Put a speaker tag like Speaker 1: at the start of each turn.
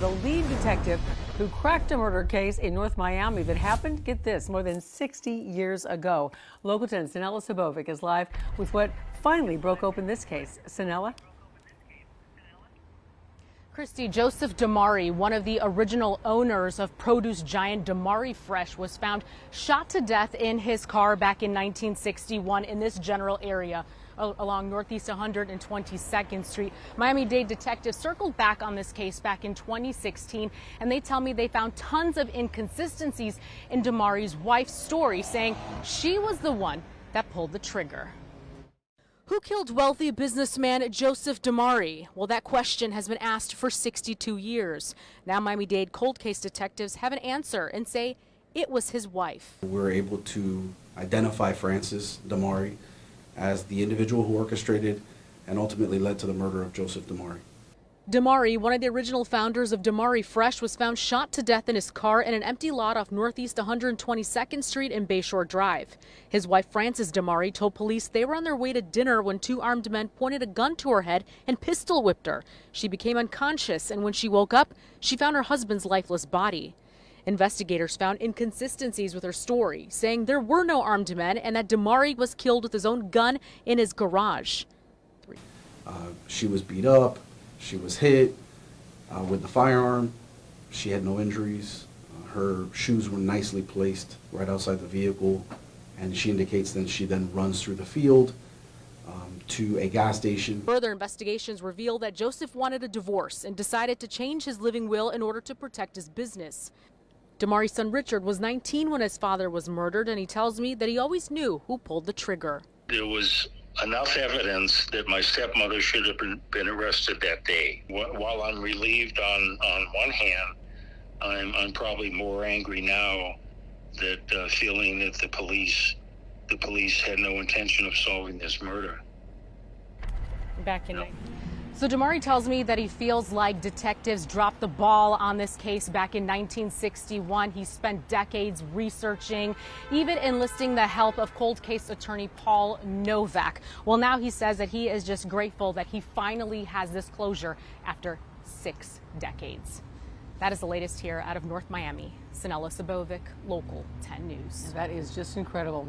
Speaker 1: The lead detective who cracked a murder case in North Miami that happened, get this, more than 60 years ago. Local 10's Sanella Sabovic is live with what finally broke open this case. Sanella?
Speaker 2: Christy, Joseph Damari, one of the original owners of produce giant Damari Fresh, was found shot to death in his car back in 1961 in this general area along Northeast 122nd Street. Miami-Dade detectives circled back on this case back in 2016, and they tell me they found tons of inconsistencies in Damari's wife's story, saying she was the one that pulled the trigger. Who killed wealthy businessman Joseph Damari? Well, that question has been asked for 62 years. Now Miami-Dade cold case detectives have an answer and say it was his wife.
Speaker 3: We were able to identify Frances Damari as the individual who orchestrated and ultimately led to the murder of Joseph Damari.
Speaker 2: Damari, one of the original founders of Damari Fresh, was found shot to death in his car in an empty lot off Northeast 122nd Street and Bayshore Drive. His wife, Frances Damari, told police they were on their way to dinner when two armed men pointed a gun to her head and pistol whipped her. She became unconscious, and when she woke up, she found her husband's lifeless body. Investigators found inconsistencies with her story, saying there were no armed men and that Damari was killed with his own gun in his garage.
Speaker 3: She was beat up. She was hit with the firearm. She had no injuries. Her shoes were nicely placed right outside the vehicle, and she indicates that she then runs through the field to a gas station.
Speaker 2: Further investigations reveal that Joseph wanted a divorce and decided to change his living will in order to protect his business. Damari's son Richard was 19 when his father was murdered, and he tells me that he always knew who pulled the trigger.
Speaker 4: There was enough evidence that my stepmother should have been arrested that day. While I'm relieved on one hand, I'm probably more angry now that feeling that the police had no intention of solving this murder.
Speaker 2: So Damari tells me that he feels like detectives dropped the ball on this case back in 1961. He spent decades researching, even enlisting the help of cold case attorney Paul Novak. Well, now he says that he is just grateful that he finally has this closure after 6 decades. That is the latest here out of North Miami. Sanella Sabovic, Local 10 News.
Speaker 1: That is just incredible.